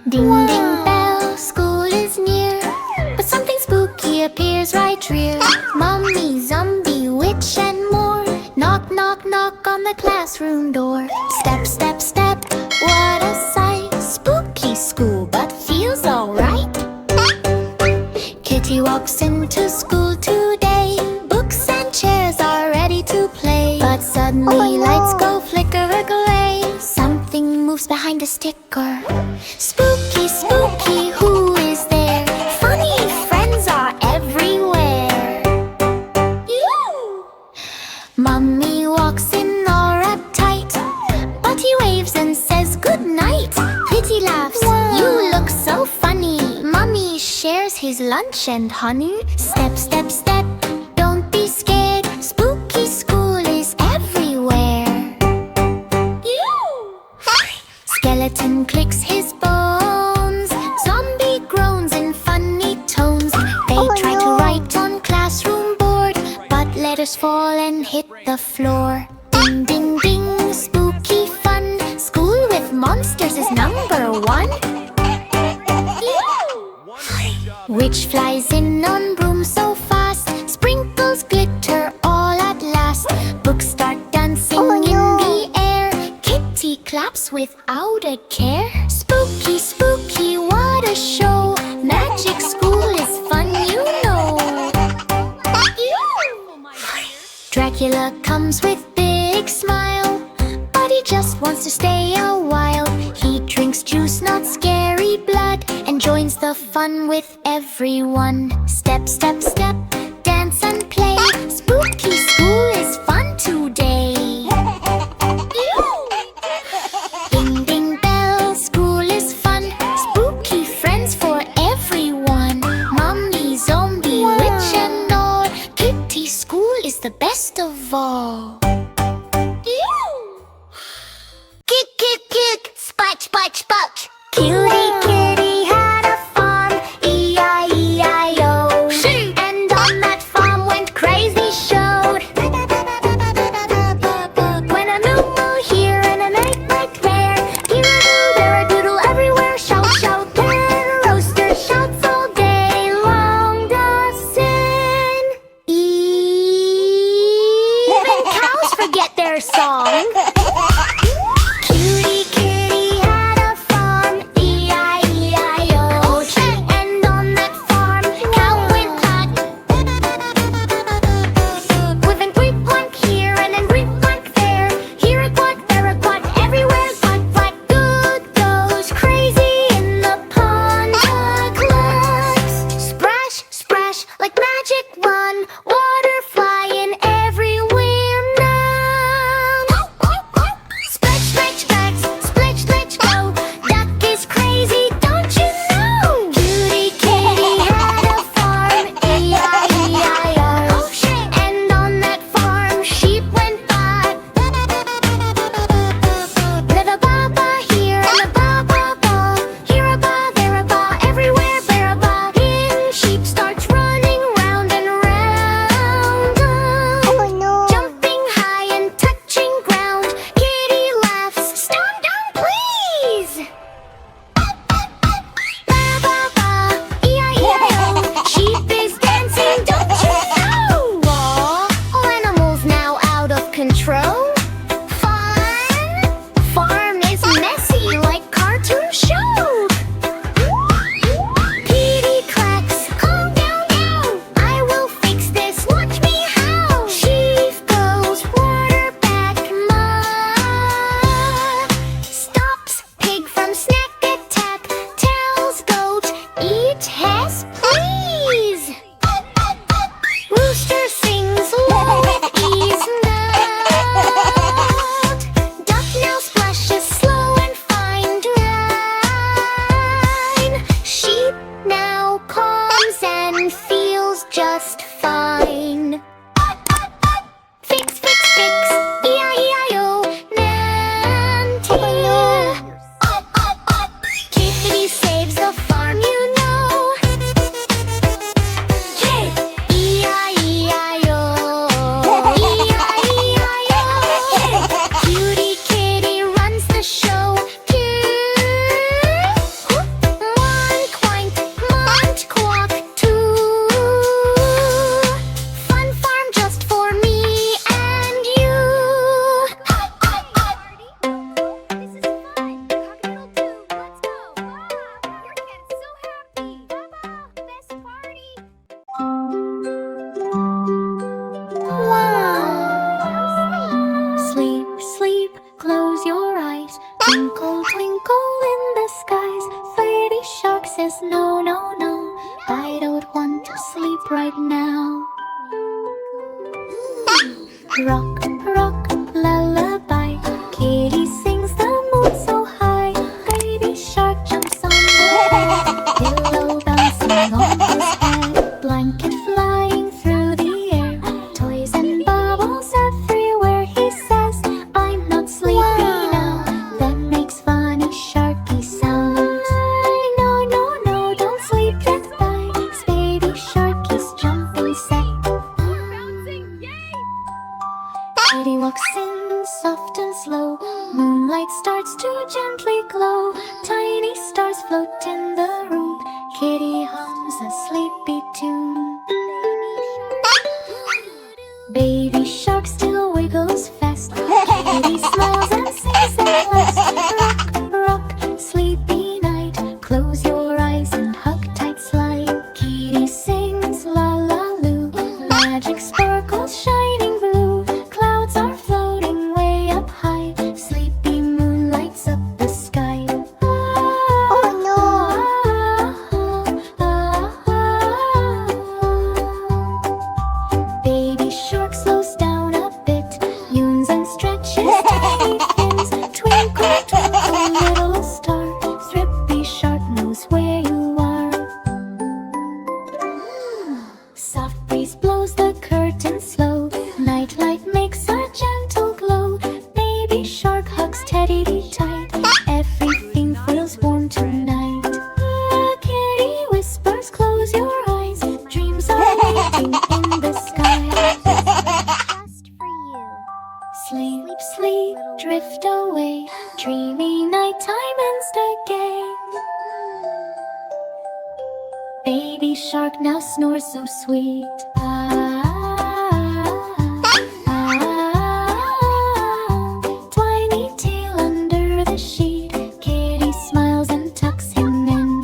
Ding ding bell, school is near, but something spooky appears right rear. Mummy, zombie, witch and more. Knock, knock, knock on the classroom door. Step, step, step, what a sight. Spooky school, but feels alright. Kitty walks into school today. Books and chairs are ready to play. But suddenly lights go flicker-a-glay. Something moves behind a sticker. Spooky, spooky, who is there? Funny friends are everywhere. Mummy walks in all uptight, but he waves and says good night. Kitty laughs, you look so funny. Mummy shares his lunch and honey. Step, step, step, don't be scared. Spooky school is everywhere. Skeleton clicks his bones. Zombie groans in funny tones. They try to write on classroom board, but letters fall and hit the floor. Ding, ding, ding, spooky fun. School with monsters is #1. Witch flies in on broom so fast. Sprinkles glitter all at last. Books start dancing in the air. Kitty claps without a care. Spooky, spooky, what a show. Magic school is fun, you know. Dracula comes with big smile, but he just wants to stay a while. He drinks juice, not scary blood, and joins the fun with everyone. Step, step, step, dance and play. Spooky school is fun today. Ding, ding bell, school is fun. Spooky friends for everyone. Mummy, zombie, witch and all. Kitty school is the best of all. Kick, kick, kick, spot, spot, spot. Cutie kitty had a farm, E-I-E-I-O. And on that farm went crazy showed. When a moo moo here and a night night there. Here a doo, there a doodle, everywhere. Shout, shout, then a rooster shouts all day long. Doesn't even cows forget their song. Cutie kitty had a farm, E-I-E-I-O. No, no, no, I don't want to sleep right now. Rock, rock, lullaby, kitty sings the moon so high. Baby shark jumps on the bed, pillow bouncing on his head. Blanket flying through the air, toys and bubbles everywhere. He says, I'm not sleepy now, then makes funny sharky sounds. No, no, no, don't sleep yet, guys. Baby sharky's jumping set. Kitty walks in soft and slow, moonlight starts to gently glow. Tiny stars float in the room, Kitty hums a sleepy tune. Baby shark still wiggles fast, Kitty smiles and sings at last. Rock, rock, sleepy night, close your eyes and hug tight slide. Kitty sings la la loo, magic sparkles shining blue. Clouds are floating way up high, sleepy moon lights up the sky. Oh no! Baby shark slows down a bit, yawns and stretches tiny fins. Twinkle, twinkle, little star, Thrippy shark knows where you are. Soft breeze blows the curtain slow, nightlight makes a gentle glow. Baby shark hugs Teddy tight, everything feels warm tonight. Kitty whispers, close your eyes, dreams are waiting in the sky. Just for you. Sleep, sleep, drift away, dreamy nighttime ends again. Baby shark now snores so sweet. Tiny tail under the sheet, Kitty smiles and tucks him in.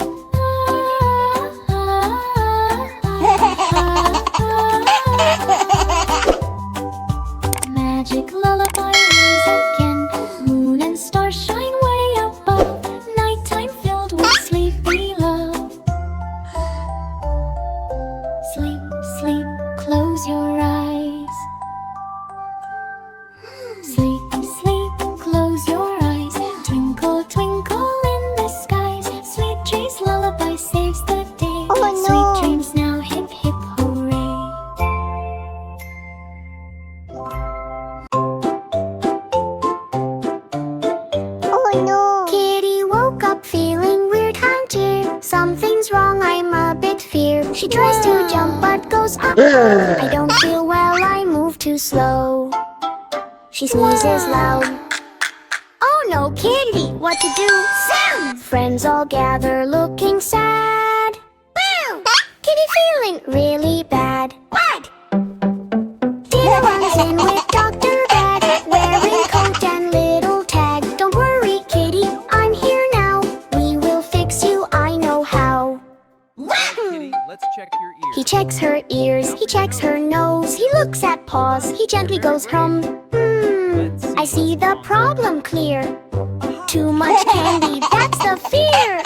Magic lullaby rings again, moon and stars shine way above. Nighttime filled with sleepy love. Sleep, sleep, close your eyes. Sleep, sleep, close your eyes. Twinkle, twinkle in the skies. Sweet dreams lullaby saves the day. Oh, no. Sweet dreams now, hip hip hooray. Oh no! Kitty woke up feeling weird, how dear. Something's wrong, I'm a bit feared. She tries to jump but goes up. I don't feel well, I move too slow. She sneezes loud. Oh no, Kitty, what to do? Sound! Friends all gather looking sad. Boo! Kitty feeling really bad. What? Dina runs in with Dr. Bag, wearing coat and little tag. Don't worry, Kitty, I'm here now. We will fix you, I know how. Kitty, let's check your ears. He checks her ears, he checks her nose. He looks at paws, he gently goes I see the problem clear. Too much candy, that's the fear.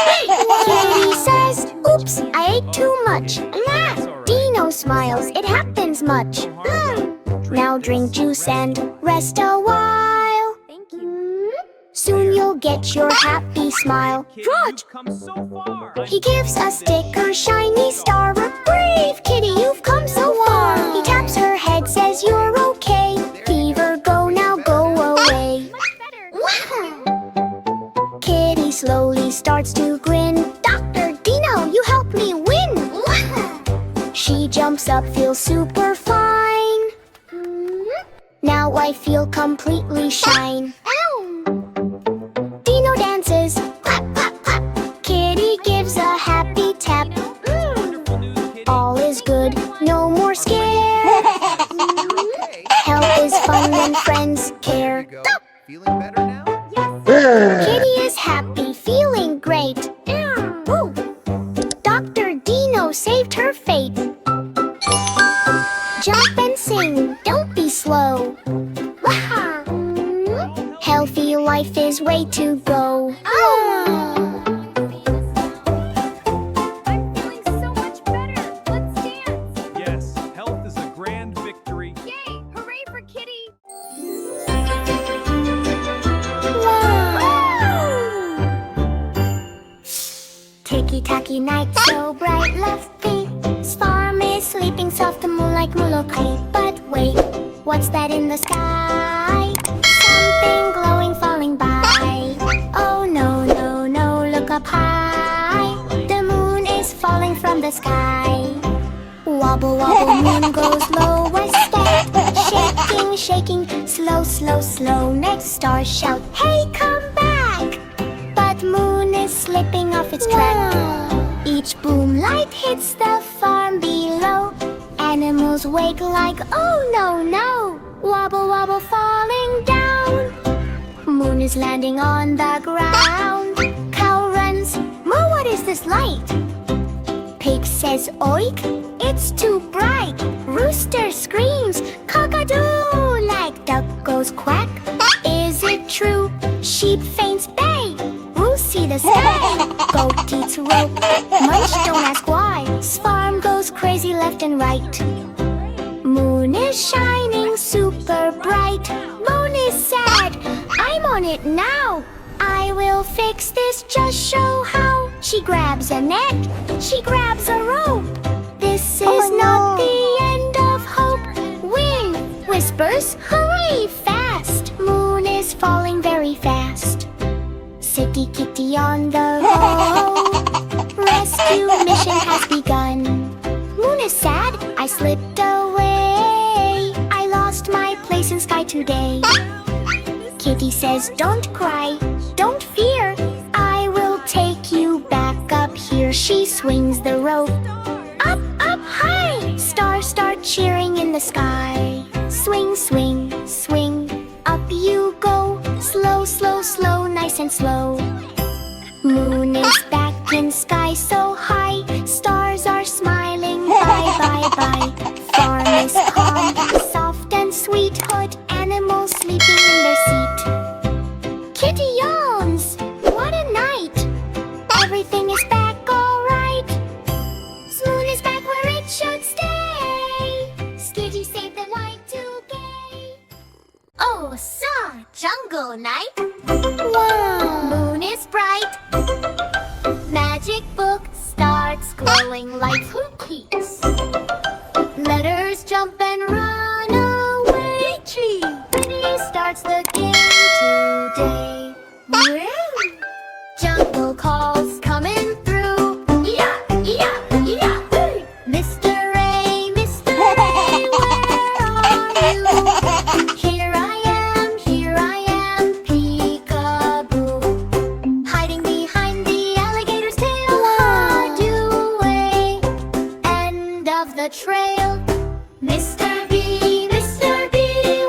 Kitty says, oops, I ate too much. Dino smiles, it happens much. Now drink juice and rest a while. Thank you. Soon you'll get your happy smile. Kitty, you've come so far. He gives a sticker, shiny star. Brave Kitty, you've come so far. He taps her head, says you're okay. Fever, go now, go away. Kitty slowly starts to grin. Dr. Dino, you helped me win. She jumps up, feels super fine. Now I feel completely shine. Dino dances, clap, clap, clap. Kitty gives a happy tap. Wonderful news, Kitty. All is good, no more scare. Help is fun when friends care. Go. Feeling better now? Kitty is happy, feeling great. Ooh. Dr. Dino saved her fate. Jump and sing, don't be slow. Healthy life is way to go. ticky-tacky night, so bright lovely. Farm is sleeping soft, the moonlight mulokli. But wait, what's that in the sky? Something glowing falling by. Oh no, no, no, look up high. The moon is falling from the sky. Wobble, wobble, moon goes low, a step. Shaking, shaking, slow, slow, slow. Next star shout, hey, come back! But moon is slipping off its track. Each boom light hits the farm below. Animals wake like, oh no, no. Wobble, wobble, falling down. Moon is landing on the ground. Cow runs, moo, what is this light? Pig says, oik, it's too bright. Rooster screams, cock-a-doo, like duck goes quack. Is it true? Sheep faints bay. Moose see the sky. Goat eats rope. Munch, don't ask why. Farm goes crazy left and right. Moon is shining super bright. Moon is sad. I'm on it now. I will fix this, just show how. She grabs a net, she grabs a rope. This is not the end of hope. Wind whispers, hurry fast. Moon is falling very fast. City kitty on the road. Rescue mission has begun. Moon is sad, I slipped away. I lost my place in sky today. Kitty says, don't cry, don't fear. I will take you back up here. She swings the rope. Up, up, high. Stars start cheering in the sky. Swing, swing, swing. Up you go. Slow, slow, slow, nice and slow. Moon is back in sky so high. Stars are smiling. Bye, bye, bye. Farm is calm, soft and sweet. Hood animals sleeping in their seat. Kitty yawns. What a night. Everything is back alright. Moon is back where it should stay. Skitty saved the Y2K. Oh, saw jungle night. Wow. Moon is bright. Magic book starts glowing like cookies. Letters jump and run away. Tree pretty starts the game today. Jungle calls coming through. Yeah, yeah, yeah. Mr. A, Mr. A, where are you? Here I am, peekaboo. Hiding behind the alligator's tail. Hard away, end of the trail. Mr. B, Mr. B,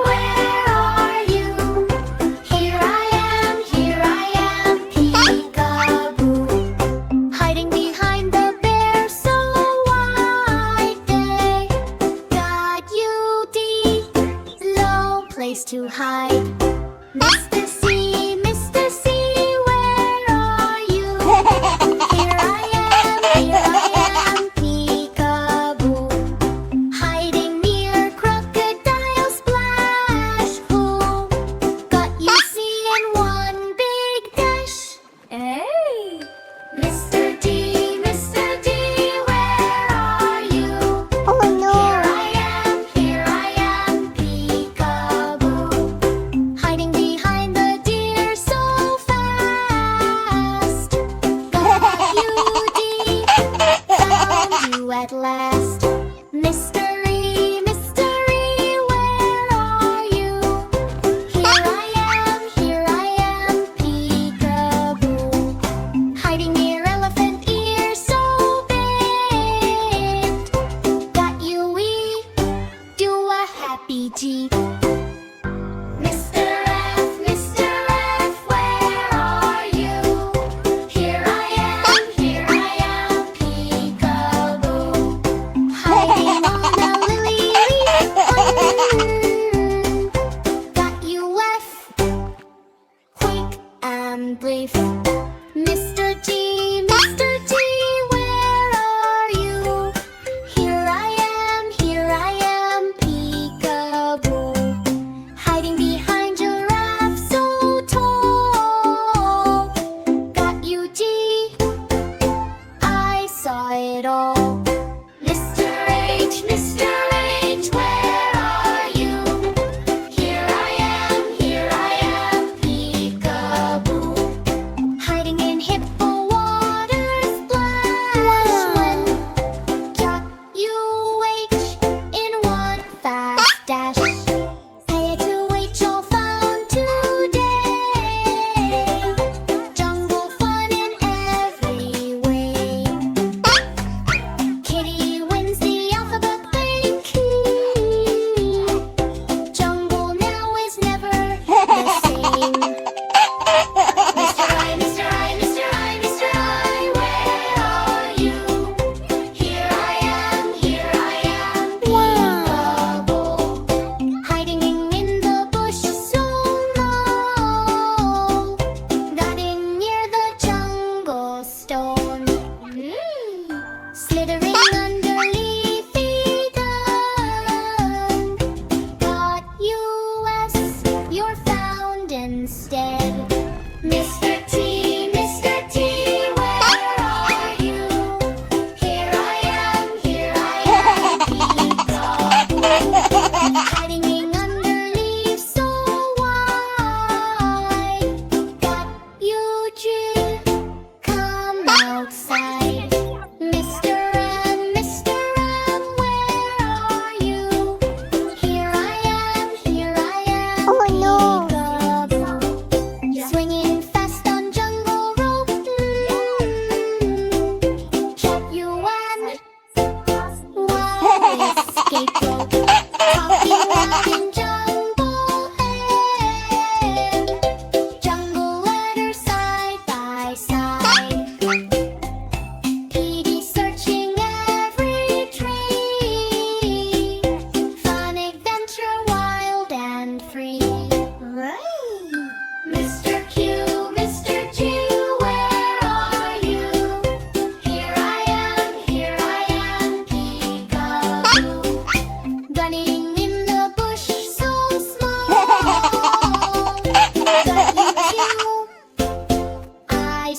where are you? Here I am, peekaboo. Hiding behind the bear, so wide day. Got you, D, low place to hide. Mr. C, where are you? Here I am, peekaboo. Hiding near crocodile splash pool. Got you, C, in one big dash. Hey! Mr. D, where are you? Oh no. Here I am, peekaboo. Hiding behind the deer so fast. Got you, D, found you at last. Mystery, where are you? Here I am, peekaboo. Hiding near elephant ear so big. Got you, we do a happy G. Mr. F, where are you? Here I am, peekaboo. Hiding on a lily leaf. Got you, F, quick and brief. Mr. G, where are you? Here I am, peekaboo. Hiding behind giraffe so tall. Got you, G,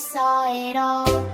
saw it all.